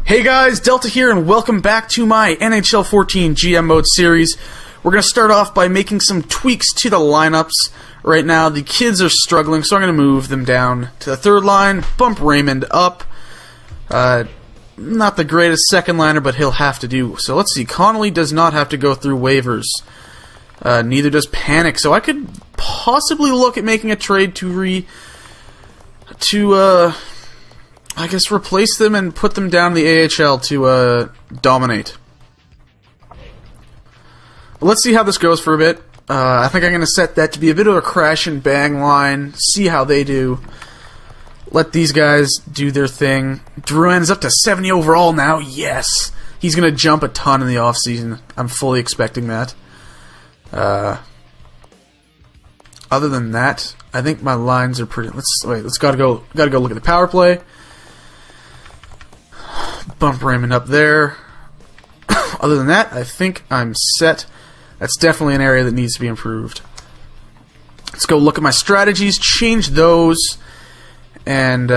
Hey guys, Delta here, and welcome back to my NHL 14 GM Mode series. We're going to start off by making some tweaks to the lineups. Right now, the kids are struggling, so I'm going to move them down to the third line, bump Raymond up. Not the greatest second liner, but he'll have to do. So let's see, Connolly does not have to go through waivers. Neither does Panic, so I could possibly look at making a trade I guess replace them and put them down in the AHL to dominate. Let's see how this goes for a bit. I think I'm going to set that to be a bit of a crash and bang line, see how they do. Let these guys do their thing. Drouin is up to 70 overall now, yes! He's going to jump a ton in the offseason. I'm fully expecting that. Other than that, I think my lines are pretty... Let's gotta go look at the power play. Bump Raymond up there. Other than that, I think I'm set. That's definitely an area that needs to be improved. Let's go look at my strategies, change those, and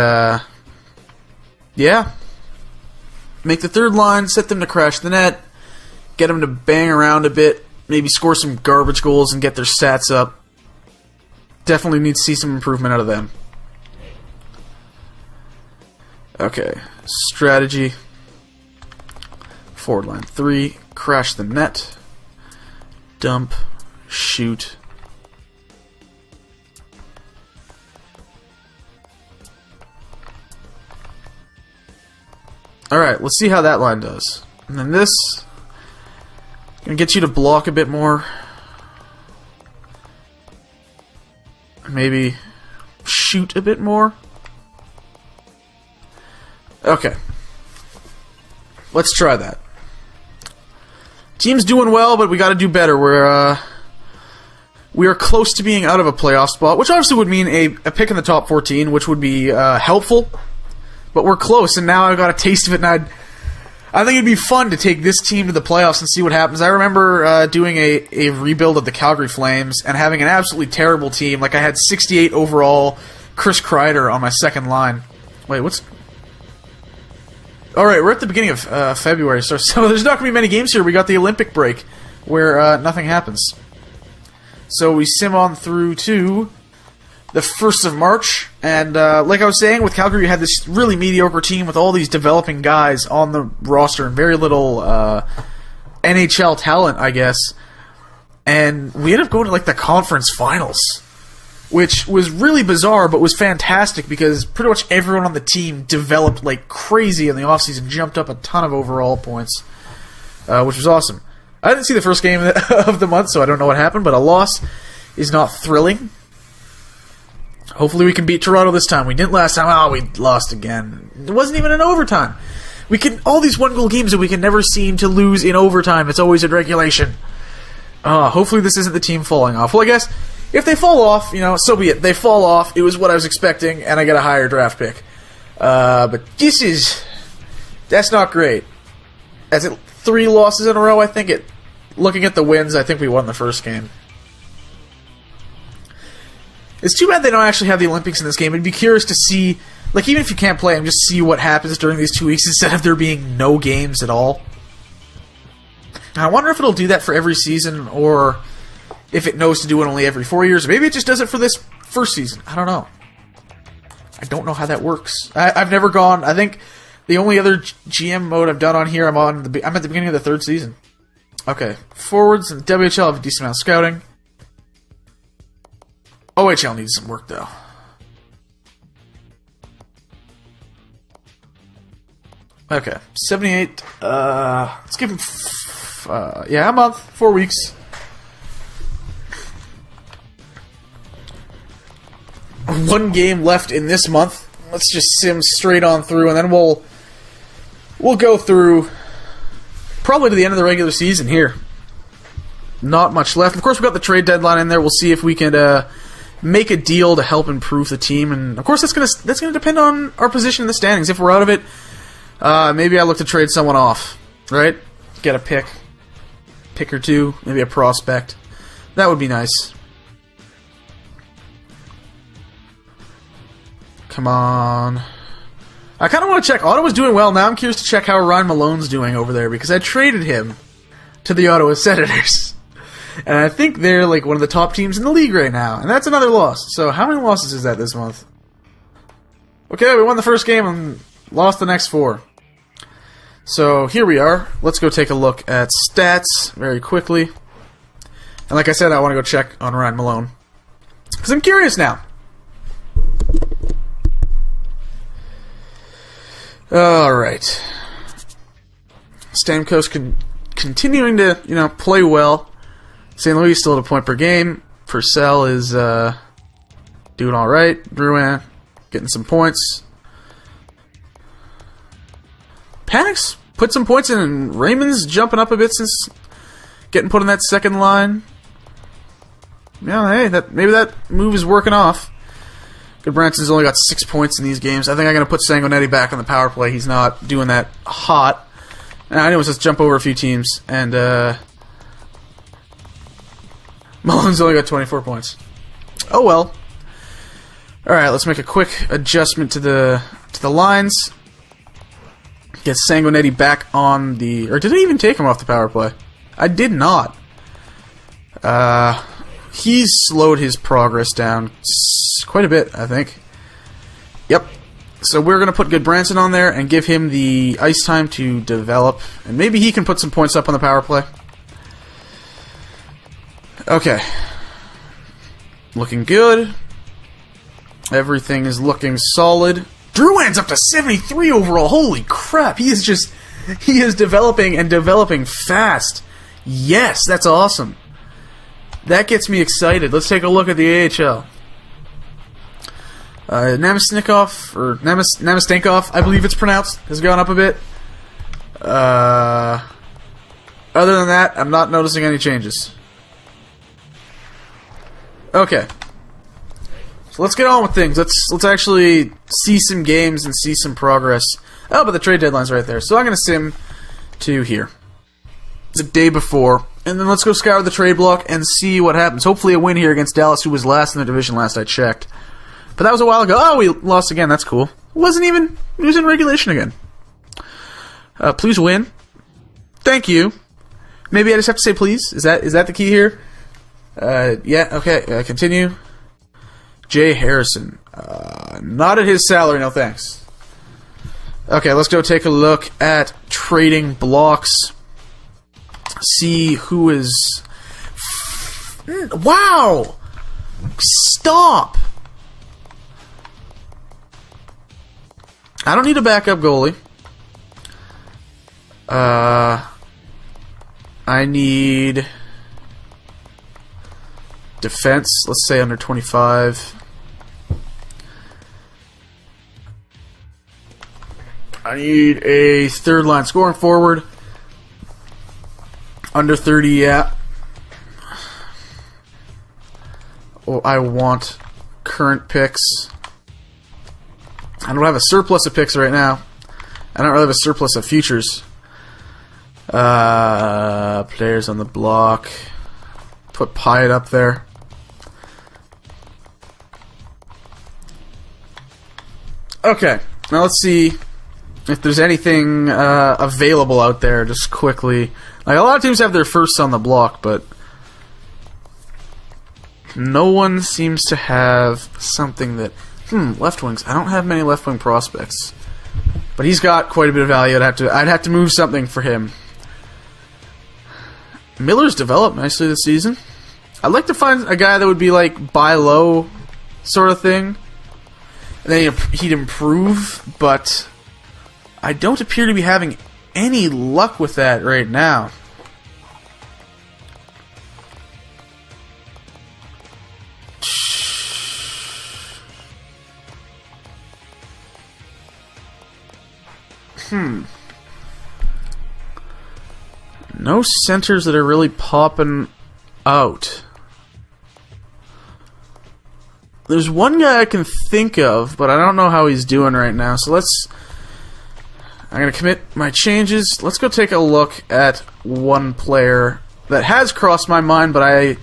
yeah. Make the third line, set them to crash the net, get them to bang around a bit, maybe score some garbage goals and get their stats up. Definitely need to see some improvement out of them. Okay, strategy. Forward line 3, crash the net, dump, shoot. Alright, let's see how that line does. And then this, gonna get you to block a bit more. Maybe shoot a bit more. Okay. Let's try that. Team's doing well, but we got to do better. We are close to being out of a playoff spot, which obviously would mean a pick in the top 14, which would be helpful. But we're close, and now I've got a taste of it, and I think it'd be fun to take this team to the playoffs and see what happens. I remember doing a rebuild of the Calgary Flames and having an absolutely terrible team. Like, I had 68 overall, Chris Kreider on my second line. Wait, what's... Alright, we're at the beginning of February, so there's not going to be many games here. We got the Olympic break, where nothing happens. So we sim on through to the 1st of March, and like I was saying, with Calgary, you had this really mediocre team with all these developing guys on the roster and very little NHL talent, I guess. And we ended up going to like the conference finals, which was really bizarre, but was fantastic because pretty much everyone on the team developed like crazy in the offseason, jumped up a ton of overall points, which was awesome. I didn't see the first game of the month, so I don't know what happened, but a loss is not thrilling. Hopefully we can beat Toronto this time. We didn't last time. Oh, we lost again. It wasn't even in overtime. All these one-goal games that we can never seem to lose in overtime. It's always in regulation. Hopefully this isn't the team falling off. Well, I guess if they fall off, you know, so be it. They fall off. It was what I was expecting, and I get a higher draft pick. But that's not great. As it 3 losses in a row, I think looking at the wins, I think we won the first game. It's too bad they don't actually have the Olympics in this game. I'd be curious to see, like, even if you can't play them, just see what happens during these 2 weeks instead of there being no games at all. And I wonder if it'll do that for every season, or if it knows to do it only every 4 years. Maybe it just does it for this first season. I don't know. I don't know how that works. I've never gone... I think the only other GM mode I've done on here, I'm at the beginning of the 3rd season. Okay. Forwards and WHL have a decent amount of scouting. OHL needs some work, though. Okay. 78. Let's give him... a month. 4 weeks. One game left in this month. Let's just sim straight on through, and then we'll go through probably to the end of the regular season here. Not much left. Of course, we've got the trade deadline in there. We'll see if we can make a deal to help improve the team, and of course that's gonna depend on our position in the standings. If we're out of it, maybe I look to trade someone off, right? Get a pick or two, maybe a prospect. That would be nice. Come on. I kind of want to check. Ottawa's doing well. Now I'm curious to check how Ryan Malone's doing over there, because I traded him to the Ottawa Senators. And I think they're like one of the top teams in the league right now. And that's another loss. So how many losses is that this month? Okay, we won the first game and lost the next 4. So here we are. Let's go take a look at stats very quickly. And like I said, I want to go check on Ryan Malone, because I'm curious now. Alright. Stamkos continuing to, play well. St. Louis still at a point per game. Purcell is doing alright. Drouin getting some points. Panic's put some points in, and Raymond's jumping up a bit since getting put on that second line. Yeah, hey, maybe that move is working off. Goodbranson's only got 6 points in these games. I think I'm going to put Sanguinetti back on the power play. He's not doing that hot. And anyways, let's jump over a few teams. And Malone's only got 24 points. Oh well. Alright, let's make a quick adjustment to the lines. Get Sanguinetti back on the... Or did I even take him off the power play? I did not. He's slowed his progress down quite a bit, I think. Yep. So we're going to put Goodbranson on there and give him the ice time to develop. And maybe he can put some points up on the power play. Okay. Looking good. Everything is looking solid. Drouin's up to 73 overall. Holy crap. He is developing and developing fast. Yes, that's awesome. That gets me excited. Let's take a look at the AHL. Namastenkov, I believe it's pronounced, has gone up a bit. Other than that, I'm not noticing any changes. Okay. So let's get on with things. Let's actually see some games and see some progress. Oh, but the trade deadline's right there. So I'm going to sim to here. The day before. And then let's go scour the trade block and see what happens. Hopefully a win here against Dallas, who was last in the division last I checked. But that was a while ago. Oh, we lost again. That's cool. It was in regulation again. Please win. Thank you. Maybe I just have to say please. Is that the key here? Yeah, okay. Continue. Jay Harrison. Not at his salary, no thanks. Okay, let's go take a look at trading blocks. See who is... Wow! Stop! I don't need a backup goalie. I need... defense, let's say under 25. I need a third line scoring forward. Under 30, yeah. Oh, I want current picks. I don't have a surplus of picks right now. I don't really have a surplus of futures. Players on the block. Put Pyatt up there. Okay, now let's see if there's anything available out there just quickly. Like, a lot of teams have their firsts on the block, but no one seems to have something that... left wings. I don't have many left wing prospects. But he's got quite a bit of value. I'd have to move something for him. Miller's developed nicely this season. I'd like to find a guy that would be like buy low sort of thing. And then he'd improve, but I don't appear to be having any luck with that right now. No centers that are really popping out. There's one guy I can think of, but I don't know how he's doing right now. So I'm going to commit my changes. Let's go take a look at one player that has crossed my mind, but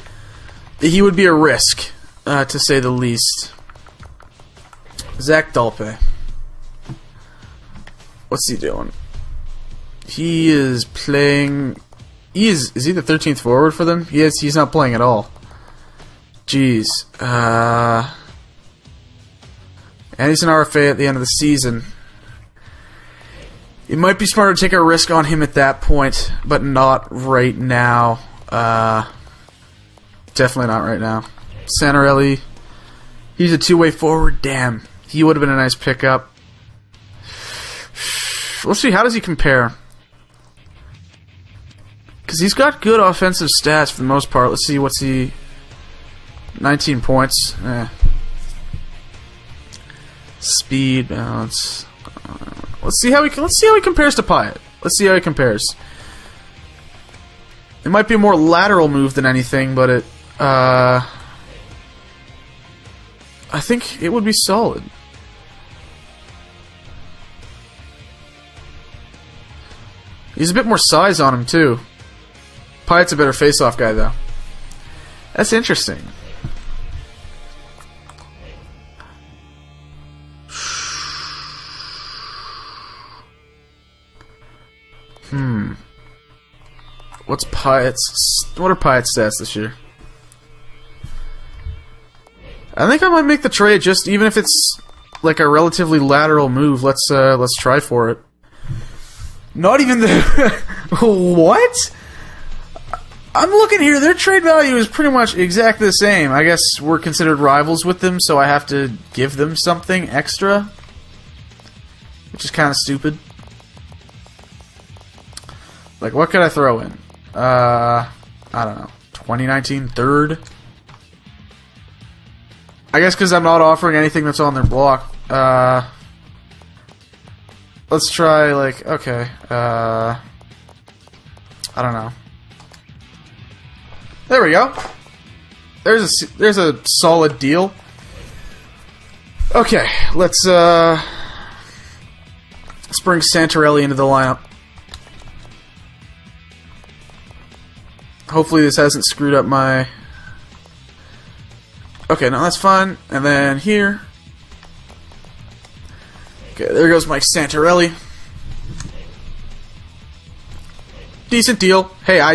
he would be a risk, to say the least. Zach Dalpe. What's he doing? He is playing... Is he the 13th forward for them? He's not playing at all. Jeez. And he's an RFA at the end of the season. It might be smarter to take a risk on him at that point, but not right now. Definitely not right now. Santorelli, he's a two-way forward. Damn, he would have been a nice pickup. Let's see, how does he compare? Because he's got good offensive stats for the most part. Let's see, what's he... 19 points. Speed, balance. Let's see how he compares to Pyatt. Let's see how he compares. It might be a more lateral move than anything, but I think it would be solid. He's a bit more size on him too. Pyatt's a better face-off guy though. That's interesting. What are Pyatt's stats this year? I think I might make the trade, just even if it's like a relatively lateral move. Let's try for it. Not even the what? I'm looking here. Their trade value is pretty much exactly the same. I guess we're considered rivals with them, so I have to give them something extra, which is kind of stupid. Like, what could I throw in? I don't know. 2019 third? I guess because I'm not offering anything that's on their block. Let's try, like, okay. I don't know. There we go. There's a solid deal. Okay, let's bring Santorelli into the lineup. Hopefully this hasn't screwed up my... Okay, no, that's fine. And then here. Okay, there goes Mike Santorelli. Decent deal. Hey, I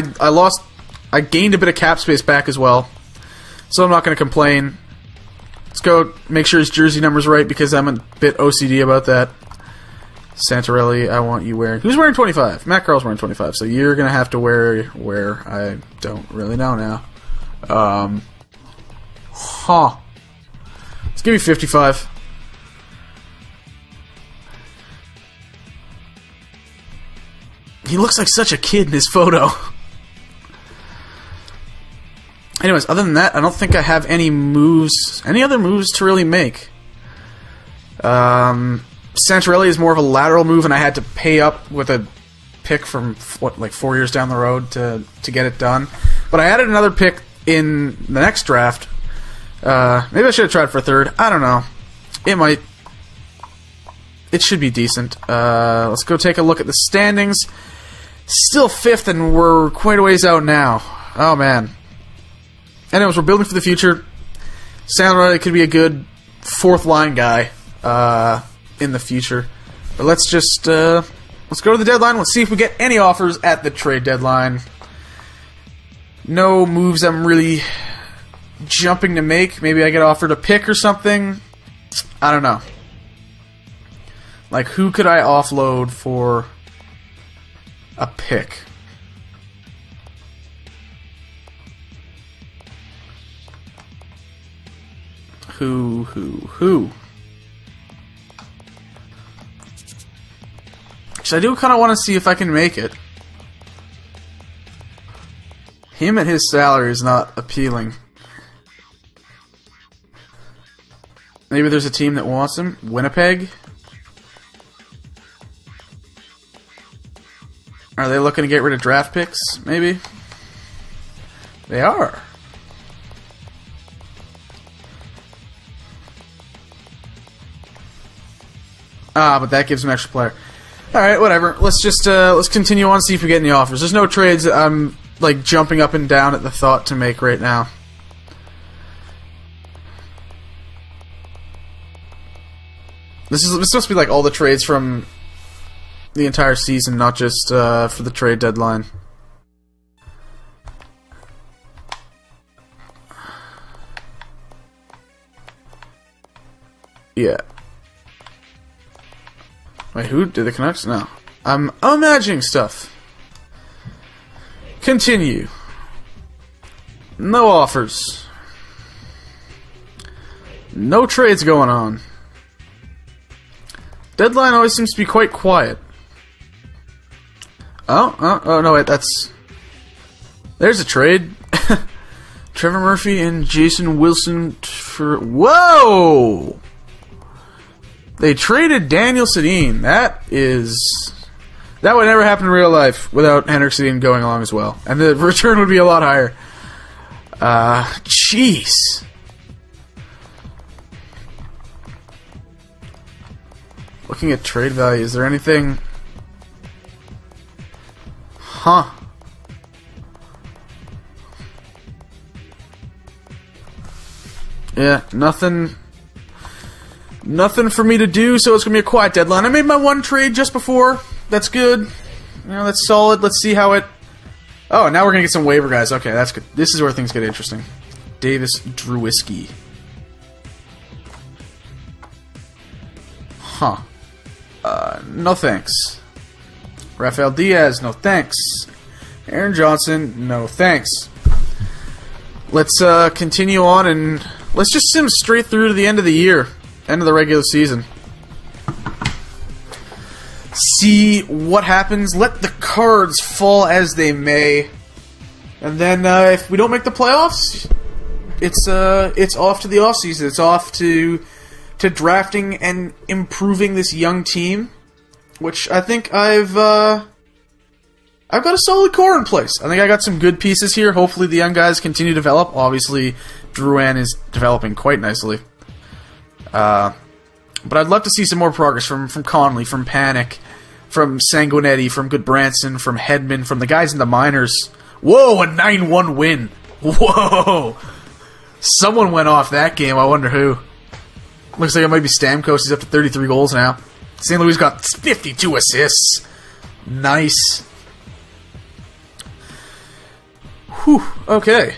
gained a bit of cap space back as well, so I'm not going to complain. Let's go make sure his jersey number's right, because I'm a bit OCD about that. Santorelli, I want you wearing... Who's wearing 25? Matt Carl's wearing 25, so you're going to have to wear... I don't really know now. Let's give you 55. He looks like such a kid in his photo. Anyways, other than that, I don't think I have any other moves to really make. Santorelli is more of a lateral move, and I had to pay up with a pick from, like 4 years down the road to get it done. But I added another pick in the next draft. Maybe I should have tried for a third. I don't know. It should be decent. Let's go take a look at the standings. Still fifth, and we're quite a ways out now. Oh, man. Anyways, we're building for the future. Santorelli could be a good fourth-line guy in the future. But let's go to the deadline. Let's see if we get any offers at the trade deadline. No moves I'm really jumping to make. Maybe I get offered a pick or something. I don't know. Like, who could I offload for a pick? Who? Because I do kind of want to see if I can make it. Him at his salary is not appealing. Maybe there's a team that wants him. Winnipeg? Are they looking to get rid of draft picks? Maybe? They are. But that gives him an extra player. Alright, whatever. Let's just, let's continue on, see if we get any offers. There's no trades that I'm, like, jumping up and down at the thought to make right now. This must be, like, all the trades from the entire season, not just for the trade deadline. Yeah. Wait, who did the Canucks? No. I'm imagining stuff. Continue. No offers. No trades going on. Deadline always seems to be quite quiet. Oh, no, wait, that's... There's a trade. Trevor Murphy and Jason Wilson for... Whoa! They traded Daniel Sedin. That would never happen in real life without Henrik Sedin going along as well. And the return would be a lot higher. Jeez. Looking at trade value, is there anything... Huh. Yeah, nothing for me to do, so it's going to be a quiet deadline. I made my one trade just before. That's good. You know, that's solid. Let's see how it... Oh, now we're going to get some waiver guys. Okay, that's good. This is where things get interesting. Davis Drewiski. Huh. No thanks. Rafael Diaz, no thanks. Aaron Johnson, no thanks. Let's continue on and let's just sim straight through to the end of the year. End of the regular season. See what happens. Let the cards fall as they may. And then if we don't make the playoffs, it's off to the offseason. It's off to drafting and improving this young team, which I think I've got a solid core in place. I think I got some good pieces here. Hopefully the young guys continue to develop. Obviously, Drouin is developing quite nicely. But I'd love to see some more progress from Connolly, from Panic, from Sanguinetti, from Goodbranson, from Hedman, from the guys in the minors. Whoa, a 9-1 win. Whoa. Someone went off that game. I wonder who. Looks like it might be Stamkos. He's up to 33 goals now. St. Louis got 52 assists. Nice. Whew. Okay.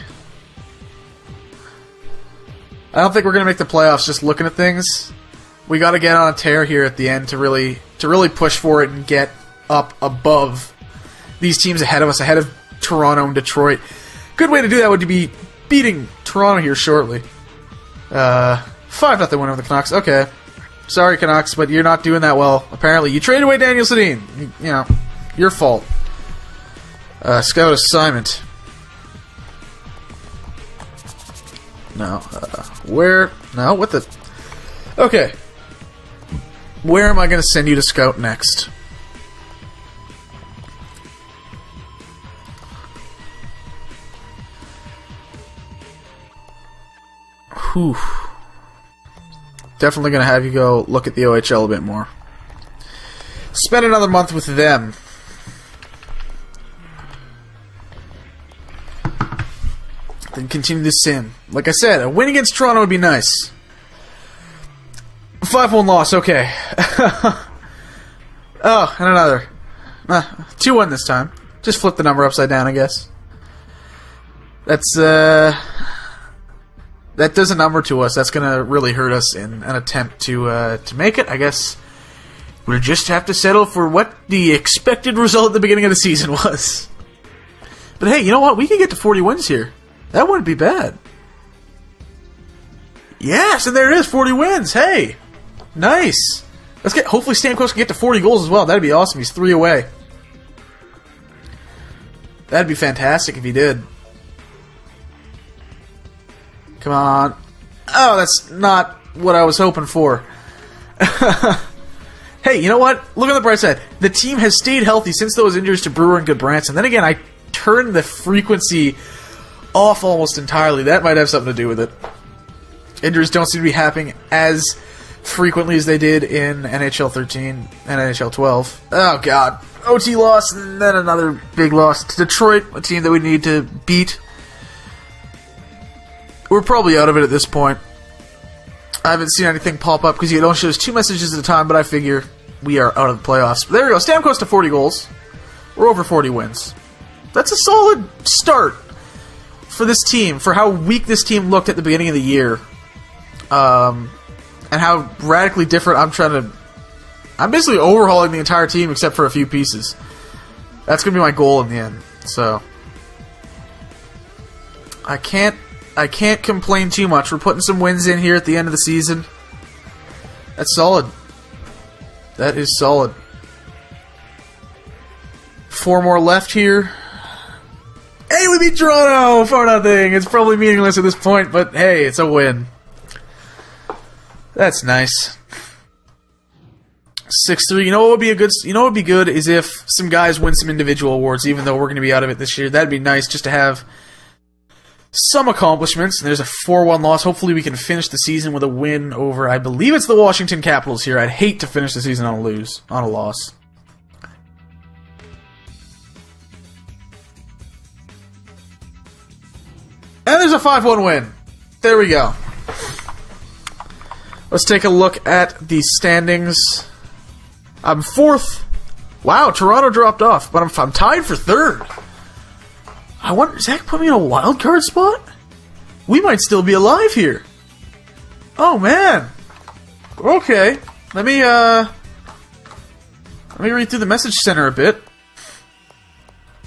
I don't think we're going to make the playoffs just looking at things. We got to get on a tear here at the end to really push for it and get up above these teams ahead of us, ahead of Toronto and Detroit. Good way to do that would be beating Toronto here shortly. 5-0 win over the Canucks. Okay. Sorry, Canucks, but you're not doing that well. Apparently, you traded away Daniel Sedin. You know, your fault. Scout assignment. No. Where? No, what the... Okay. Where am I going to send you to scout next? Whew. Definitely going to have you go look at the OHL a bit more. Spend another month with them. Then continue the sim. Like I said, a win against Toronto would be nice. 5-1 loss, okay. Oh, and another. 2-1 this time. Just flip the number upside down, I guess. That's, that does a number to us. That's going to really hurt us in an attempt to make it. I guess we'll just have to settle for what the expected result at the beginning of the season was. But hey, you know what? We can get to 40 wins here. That wouldn't be bad. Yes, and there it is, 40 wins. Hey, nice. Let's get. Hopefully Stamkos can get to 40 goals as well. That'd be awesome. He's 3 away. That'd be fantastic if he did. Come on. Oh, that's not what I was hoping for. Hey, you know what? Look on the bright side. The team has stayed healthy since those injuries to Brewer and Goodbranson. Then again, I turned the frequency off almost entirely. That might have something to do with it. Injuries don't seem to be happening as frequently as they did in NHL 13 and NHL 12. Oh, God. OT loss, and then another big loss to Detroit, a team that we need to beat. We're probably out of it at this point. I haven't seen anything pop up because you don't show us 2 messages at a time, but I figure we are out of the playoffs. But there we go. Stamkos to 40 goals. We're over 40 wins. That's a solid start for this team, for how weak this team looked at the beginning of the year. And how radically different I'm basically overhauling the entire team except for a few pieces. That's going to be my goal in the end. So I can't complain too much. We're putting some wins in here at the end of the season. That's solid. That is solid. 4 more left here. Hey, we beat Toronto! 4-0. It's probably meaningless at this point, but hey, it's a win. That's nice. 6-3. You know what would be a good? You know what would be good is if some guys win some individual awards, even though we're going to be out of it this year. That'd be nice just to have some accomplishments. And there's a 4-1 loss. Hopefully, we can finish the season with a win over, I believe it's the Washington Capitals here. I'd hate to finish the season on a loss. And there's a 5-1 win. There we go. Let's take a look at the standings. I'm 4th. Wow, Toronto dropped off, but I'm tied for 3rd. I wonder, does that put me in a wild card spot? We might still be alive here. Oh man. Okay. Let me read through the message center a bit.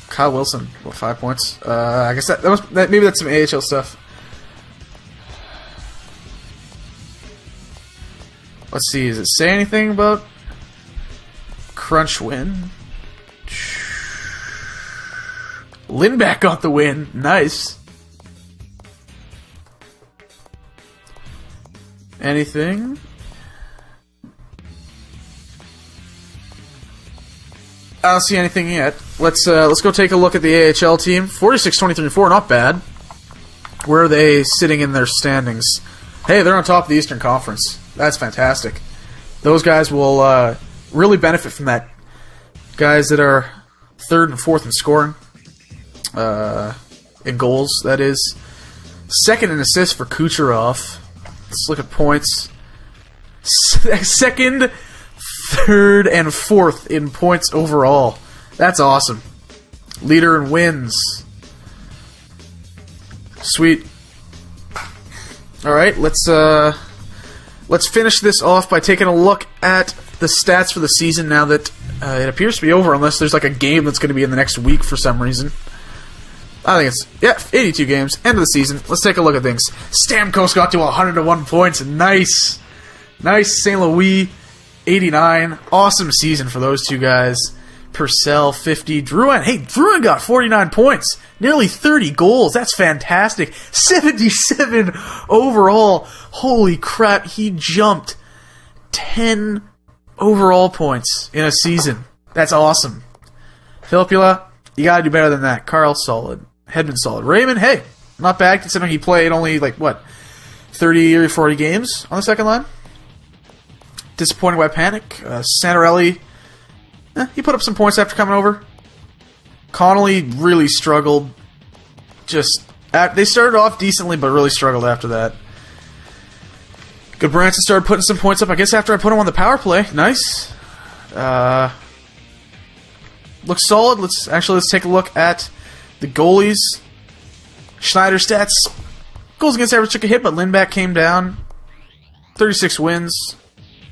Kyle Wilson, what, 5 points? I guess maybe that's some AHL stuff. Let's see, does it say anything about crunch win? Lindback got the win. Nice. Anything? I don't see anything yet. Let's go take a look at the AHL team. 46-23-4, not bad. Where are they sitting in their standings? Hey, they're on top of the Eastern Conference. That's fantastic. Those guys will really benefit from that. Guys that are 3rd and 4th in scoring. In goals, that is. 2nd in assists for Kucherov. Let's look at points. 2nd, 3rd, and 4th in points overall. That's awesome. Leader in wins. Sweet. Alright, let's finish this off by taking a look at the stats for the season now that it appears to be over, unless there's like a game that's going to be in the next week for some reason. I think it's, 82 games, end of the season. Let's take a look at things. Stamkos got to 101 points. Nice. Nice. St. Louis, 89. Awesome season for those two guys. Purcell, 50. Drouin. Hey, Drouin got 49 points. Nearly 30 goals. That's fantastic. 77 overall. Holy crap. He jumped 10 overall points in a season. That's awesome. Filppula, you gotta do better than that. Carl, solid. Hedman, solid. Raymond, hey, not bad considering he played only, 30 or 40 games on the second line. Disappointing by Panic. Santorelli, he put up some points after coming over. Connolly really struggled. They started off decently, but really struggled after that. Goodbranson started putting some points up, I guess, after I put him on the power play. Nice. Looks solid. Let's take a look at the goalies. Schneider stats. Goals against average took a hit, but Lindback came down. 36 wins.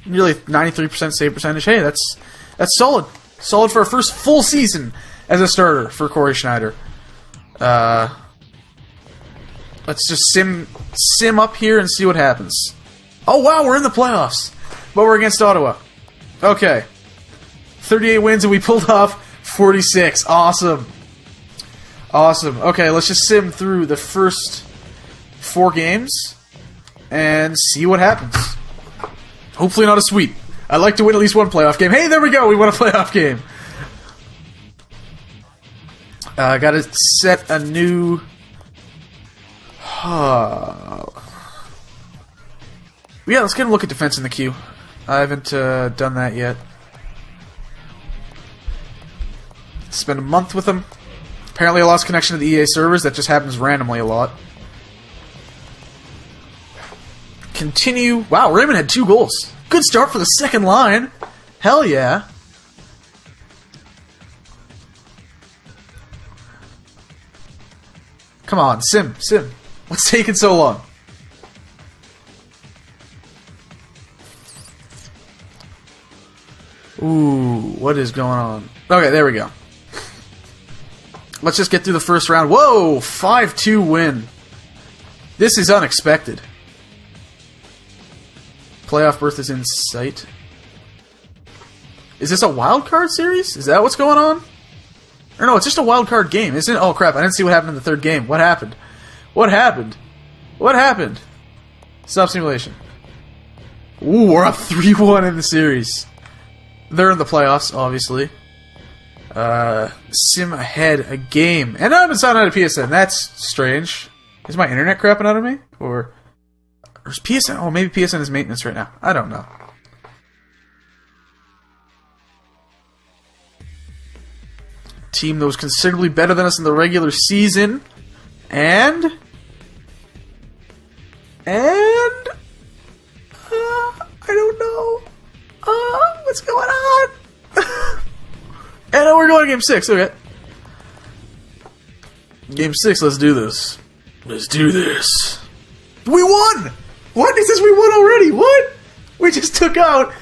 Nearly 93% save percentage. Hey, that's solid. Solid for our first full season as a starter for Corey Schneider. Let's just sim up here and see what happens. Oh wow, we're in the playoffs. But we're against Ottawa. Okay. 38 wins and we pulled off 46. Awesome. Awesome. Okay, let's just sim through the first 4 games and see what happens. Hopefully not a sweep. I'd like to win at least one playoff game. Hey, there we go. We won a playoff game. Gotta set a new... Yeah, let's get a look at defense in the queue. I haven't done that yet. Spent a month with them. Apparently I lost connection to the EA servers. That just happens randomly a lot. Continue. Wow, Raymond had 2 goals. Good start for the second line. Hell yeah. Come on, Sim. What's taking so long? Ooh, what is going on? Okay, there we go. Let's just get through the first round. Whoa, 5-2 win. This is unexpected. Playoff berth is in sight. Is this a wild card series? Is that what's going on? Or no, it's just a wild card game, isn't it? Oh crap, I didn't see what happened in the third game. What happened? What happened? What happened? Stop simulation. Ooh, we're up 3-1 in the series. They're in the playoffs, obviously. Sim ahead a game. And I've been signing out of PSN. That's strange. Is my internet crapping out of me? Or is PSN? Oh, maybe PSN is maintenance right now. I don't know. Team that was considerably better than us in the regular season. And I don't know. What's going on? And we're going to Game 6. Okay. Game 6, let's do this. Let's do this. We won! What? It says we won already. What? We just took out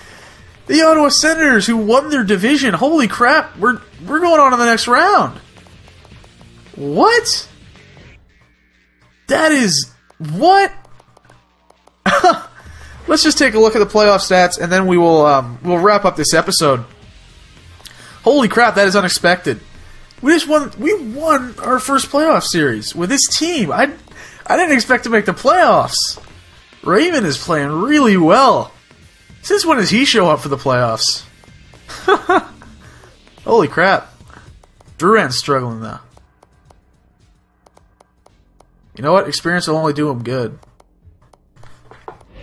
the Ottawa Senators, who won their division. Holy crap. We're going on to the next round. What? That is... What? Let's just take a look at the playoff stats, and then we'll wrap up this episode. Holy crap, that is unexpected. We won our first playoff series with this team. I didn't expect to make the playoffs. Raymond is playing really well. Since when does he show up for the playoffs? Holy crap. Duran's struggling though. You know what? Experience will only do him good.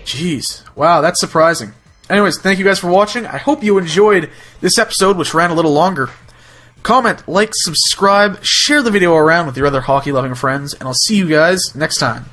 Jeez. Wow, that's surprising. Anyways, thank you guys for watching. I hope you enjoyed this episode, which ran a little longer. Comment, like, subscribe, share the video around with your other hockey-loving friends, and I'll see you guys next time.